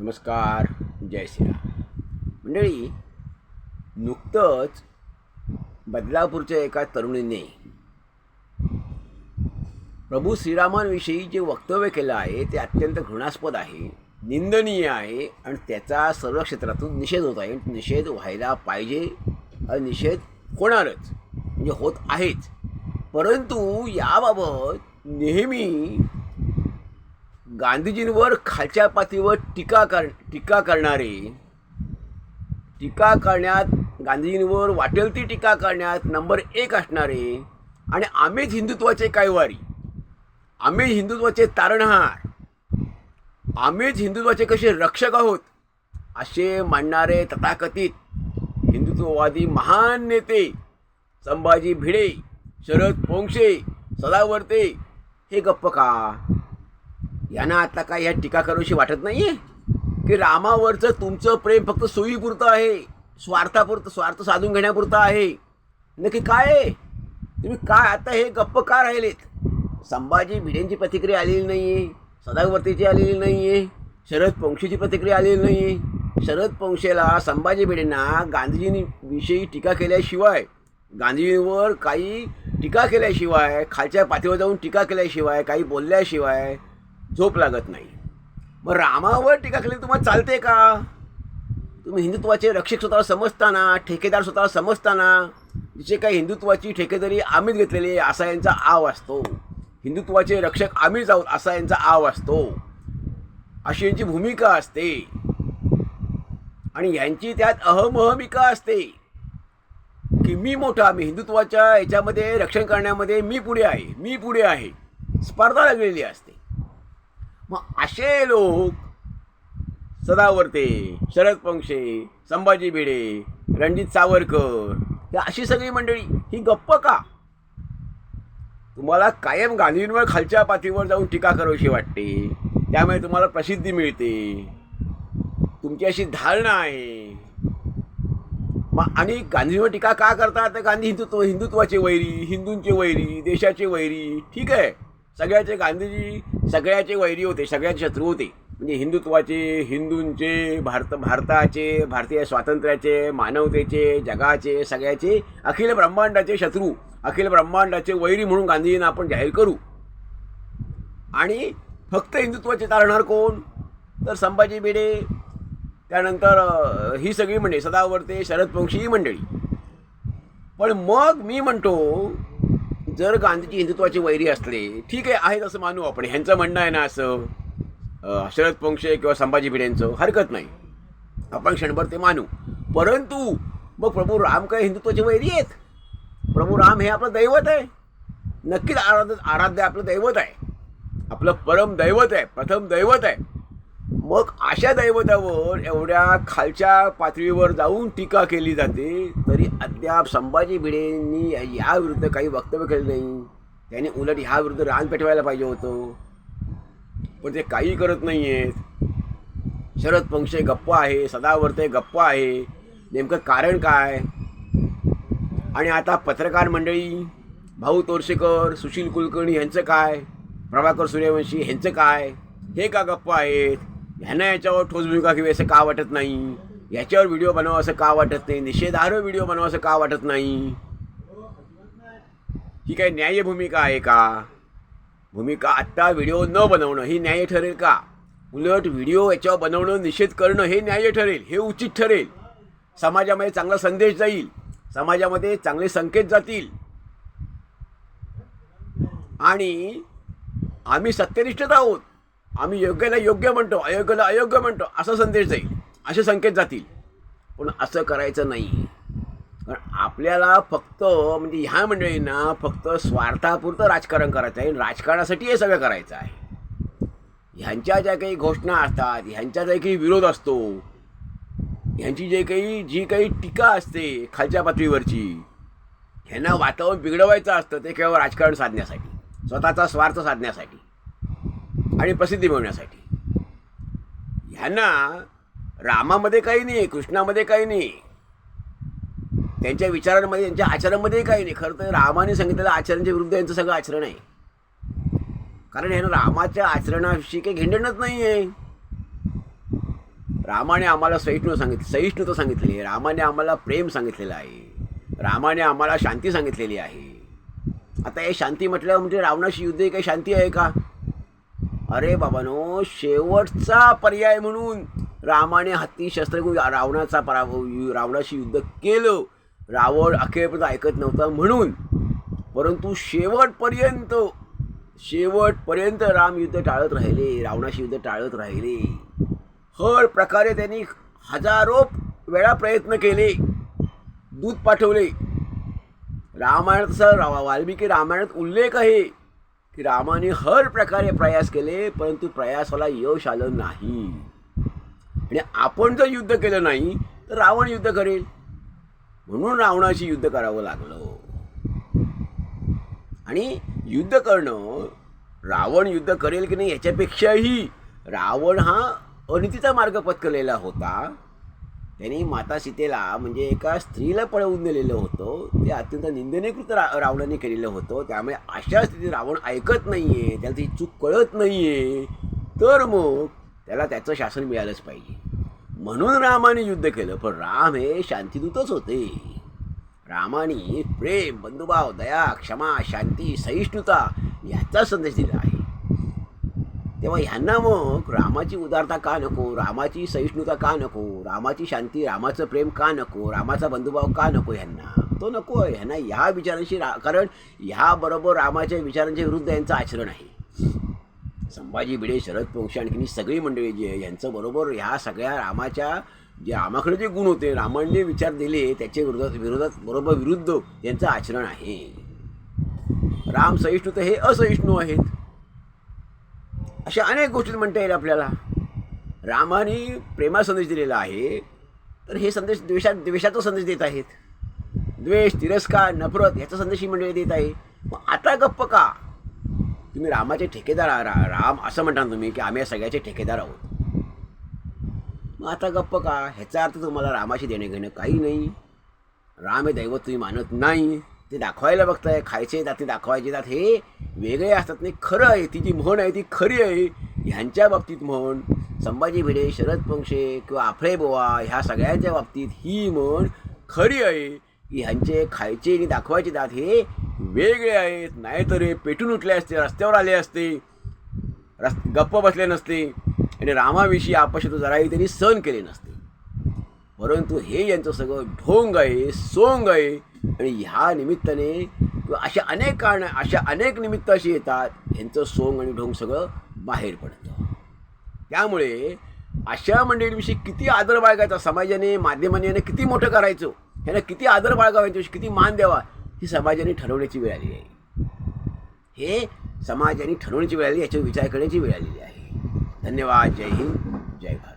नमस्कार. जय श्रीराम. मंडळी, नुकतंच बदलापूरच्या एका तरुणीने प्रभू श्रीरामांविषयी जे वक्तव्य केलं आहे ते अत्यंत घृणास्पद आहे, निंदनीय आहे आणि त्याचा सर्व क्षेत्रातून निषेध होत आहे. निषेध व्हायला पाहिजे आणि निषेध होणारच, म्हणजे होत आहेच. परंतु याबाबत नेहमी गांधीजींवर खालच्या पातळीवर टीका करण्यात गांधीजींवर वाटेल ती टीका करण्यात नंबर 1 असणारे आणि आम्हीच हिंदुत्वाचे कैवारी, आम्हीच हिंदुत्वाचे तारणहार, आम्हीच हिंदुत्वाचे कसे रक्षक आहोत असे मानणारे तथाकथित हिंदुत्ववादी महान नेते संभाजी भिडे, शरद पोंक्षे, सदावर्ते हे गप्प का? यांना आता काय ह्या टीका करूशी वाटत नाही आहे की रामावरचं तुमचं प्रेम फक्त सोयीपुरतं आहे, स्वार्थ साधून घेण्यापुरतं आहे? नक्की काय आहे? तुम्ही काय आता हे गप्प का राहिलेत? संभाजी भिडेंची प्रतिक्रिया आलेली नाही आहे, सदावर्तेची आलेली नाही आहे, शरद पोंक्षेची प्रतिक्रिया आलेली नाही आहे. शरद पोंक्षेला संभाजी भिडेंना गांधीजींविषयी टीका केल्याशिवाय, गांधीजींवर काही टीका केल्याशिवाय, खालच्या पातळीवर जाऊन टीका केल्याशिवाय, काही बोलल्याशिवाय झोप लागत नाही. मग रामावर टीका केली तुम्हाला चालते का? तुम्ही हिंदुत्वाचे रक्षक स्वतःला समजताना, ठेकेदार स्वतःला समजताना, जिचे काही हिंदुत्वाची ठेकेदारी आम्हीच घेतलेली असा यांचा आव असतो, हिंदुत्वाचे रक्षक आम्हीच आहोत असा यांचा आव असतो, अशी यांची भूमिका असते आणि यांची त्यात अहमिका असते की मी मोठा, मी हिंदुत्वाच्या ह्याच्यामध्ये रक्षण करण्यामध्ये मी पुढे आहे, स्पर्धा लागलेली असते. मग असे लोक सदावर्ते, शरद पोंक्षे, संभाजी भिडे, रणजित सावरकर, ही अशी सगळी मंडळी ही गप्प का? तुम्हाला कायम गांधींवर खालच्या पातळीवर जाऊन टीका करावीशी वाटते, त्यामुळे तुम्हाला प्रसिद्धी मिळते, तुमची अशी धारणा आहे. मग आणि गांधींवर टीका का करतात? तर गांधी हिंदुत्वाचे वैरी, हिंदूंचे वैरी, देशाचे वैरी. ठीक आहे, गांधीजी सगळ्याचे वैरी होते, सगळ्याचे शत्रू होते. म्हणजे हिंदुत्वाचे, हिंदूंचे, भारताचे, भारतीय स्वातंत्र्याचे, मानवतेचे, जगाचे, सगळ्याचे, अखिल ब्रह्मांडाचे शत्रू, अखिल ब्रह्मांडाचे वैरी म्हणून गांधीजींना आपण जाहीर करू. आणि फक्त हिंदुत्वाचे तारणहार कोण? तर संभाजी भिडे, त्यानंतर ही सगळी मंडळी, सदावर्ते, शरद पोंक्षे ही मंडळी. पण मग मी म्हणतो, जर गांधीजी हिंदुत्वाचे वैरी असले, ठीक आहे, आहेत असं मानू आपण, ह्यांचं म्हणणं आहे ना असं, शरद पोंक्षे किंवा संभाजी भिडेंचं, हरकत नाही, आपण क्षणभर ते मानू. परंतु मग प्रभू राम काय हिंदुत्वाचे वैरी आहेत? प्रभू राम हे आपलं दैवत आहे, नक्कीच आराध्य आपलं दैवत आहे, आपलं परम दैवत आहे, प्रथम दैवत आहे. मग अशा दैवतावर एवढ्या खालच्या पातळीवर जाऊन टीका केली जाते, तरी अद्याप संभाजी भिडेंनी याविरुद्ध काही वक्तव्य केलं नाही. त्यांनी उलट ह्याविरुद्ध रान पेटवायला पाहिजे होतं, पण ते काही करत नाही आहेत. शरद पोंक्षे गप्प आहे, सदावर्ते गप्प आहे. नेमकं कारण काय? आणि आता पत्रकार मंडळी, भाऊ तोरसेकर, सुशील कुलकर्णी यांचं काय, प्रभाकर सूर्यवंशी ह्यांचं काय? हे का गप्प आहेत? ह्यांना याच्यावर ठोस भूमिका घ्यावी असं का वाटत नाही? याच्यावर व्हिडिओ बनवा असं का वाटत नाही? निषेधार्ह व्हिडिओ बनवा असं का वाटत नाही? ही काही न्याय्य भूमिका आहे का? भूमिका आत्ता व्हिडिओ न बनवणं ही न्याय्य ठरेल का? उलट व्हिडिओ याच्यावर बनवणं, निषेध करणं हे न्याय्य ठरेल, हे उचित ठरेल. समाजामध्ये चांगला संदेश जाईल, समाजामध्ये चांगले संकेत जातील आणि आम्ही सत्यनिष्ठ आहोत, आम्ही योग्याला योग्य म्हणतो, अयोग्याला अयोग्य म्हणतो असा संदेश जाईल, असे संकेत जातील. पण असं करायचं नाही. कारण आपल्याला फक्त, म्हणजे ह्या मंडळींना फक्त स्वार्थापुरतं राजकारण करायचं आहे, राजकारणासाठी हे सगळं करायचं आहे. ह्यांच्या ज्या काही घोषणा असतात, ह्यांच्या ज्या काही विरोध असतो, ह्यांची जी काही टीका असते खालच्या पातळीवरची, ह्यांना वातावरण बिघडवायचं असतं, ते केवळ राजकारण साधण्यासाठी, स्वतःचा स्वार्थ साधण्यासाठी आणि प्रसिद्धी मिळवण्यासाठी. ह्यांना रामामध्ये काही नाही, कृष्णामध्ये काही नाही, त्यांच्या विचारांमध्ये, त्यांच्या आचरणामध्ये काही नाही. खरं तर रामाने सांगितलेलं आचरणाच्या विरुद्ध यांचं सगळं आचरण आहे. कारण ह्यांना रामाच्या आचरणाविषयी काही घेणदेणच नाही आहे. रामाने आम्हाला सहिष्णुता सांगितलेली आहे, रामाने आम्हाला प्रेम सांगितलेलं आहे, रामाने आम्हाला शांती सांगितलेली आहे. आता हे शांती म्हटलं म्हणजे रावणाशी युद्ध ही काही शांती आहे का? अरे बाबानो, शेवटचा पर्याय म्हणून रामाने हत्ती शस्त्र घेऊन रावणाशी युद्ध केलं. रावण अखेरपर्यंत ऐकत नव्हता म्हणून, परंतु शेवटपर्यंत राम युद्ध टाळत राहिले, रावणाशी युद्ध टाळत राहिले. हर प्रकारे त्यांनी हजारो वेळा प्रयत्न केले, दूत पाठवले. रामायणाचा वाल्मिकी रामायणात उल्लेख आहे की रामाने हर प्रकारे प्रयास केले, परंतु प्रयासाला यश आलं नाही. आणि आपण जर युद्ध केलं नाही तर रावण युद्ध करेल, म्हणून रावणाशी युद्ध करावं लागलं. आणि युद्ध करणं, रावण युद्ध करेल की नाही याच्यापेक्षाही रावण हा अनितीचा मार्ग पत्करलेला होता. त्यांनी माता सीतेला म्हणजे एका स्त्रीला पळवून नेलेलं होतं. ते अत्यंत निंदनीय कृत्य रावणाने केलेलं होतं. त्यामुळे अशा स्थितीत रावण ऐकत नाही आहे, त्याला ती चूक कळत नाही आहे, तर मग त्याला त्याचं शासन मिळालंच पाहिजे, म्हणून रामाने युद्ध केलं. पण राम हे शांतिदूतच होते. रामाने प्रेम, बंधुभाव, दया, क्षमा, शांती, सहिष्णुता याचा संदेश दिला आहे. तेव्हा ह्यांना मग रामाची उदारता का नको, रामाची सहिष्णुता का नको, रामाची शांती, रामाचं प्रेम का नको, रामाचा बंधुभाव का नको? ह्यांना तो नको आहे. ह्यांना ह्या विचारांशी कारण ह्याबरोबर रामाच्या विचारांच्या विरुद्ध यांचं आचरण आहे. संभाजी भिडे, शरद पोंक्षे, आणखी सगळी मंडळी जी आहे यांचं बरोबर ह्या सगळ्या रामाच्या जे रामाकडे जे गुण होते, रामाने जे विचार दिले त्याच्या विरुद्ध यांचं आचरण आहे. राम सहिष्णुता हे असहिष्णू आहेत, अशा अनेक गोष्टी म्हणता येईल आपल्याला. रामाने प्रेमा संदेश दिलेला आहे, तर हे संदेश द्वेषाचा संदेश देत आहेत. द्वेष, तिरस्कार, नफरत याचा संदेश ही मंडळी देत आहे. मग आता गप्प का? तुम्ही रामाचे ठेकेदार, राम असं म्हणता तुम्ही की आम्ही या सगळ्याचे ठेकेदार आहोत. मग आता गप्प का? ह्याचा अर्थ तुम्हाला रामाशी देणे घेणं काही नाही. राम हे दैवत तुम्ही मानत नाही, ते दाखवायला बघताय. खायचे दात दाखवायचे दात हे वेगळे असतात नाही. खरं आहे, ती जी म्हण आहे ती खरी आहे. ह्यांच्या बाबतीत म्हण, संभाजी भिडे, शरद पोंक्षे किंवा आफळे बोवा ह्या सगळ्यांच्या बाबतीत ही म्हण खरी आहे की ह्यांचे खायचे आणि दाखवायचे दात हे वेगळे आहेत. नाहीतर हे पेटून उठले असते, रस्त्यावर आले असते, गप्प बसले नसते आणि रामाविषयी अपशब्द जराही त्यांनी सहन केले नसते. परंतु हे यांचं सगळं ढोंग आहे, सोंग आहे. आणि ह्या निमित्ताने किंवा अशा अनेक निमित्त अशी येतात, ह्यांचं सोंग आणि ढोंग सगळं बाहेर पडतं. त्यामुळे अशा मंडळींविषयी किती आदर बाळगायचा, समाजाने, माध्यमाने यांना किती मोठं करायचं, ह्यांना किती आदर बाळगावा, यांच्याविषयी किती मान द्यावा, ही समाजाने ठरवण्याची वेळ आलेली आहे. हे समाजाने ठरवण्याची वेळ आली, याच्यावर विचार करण्याची वेळ आलेली आहे. धन्यवाद. जय हिंद, जय भारत.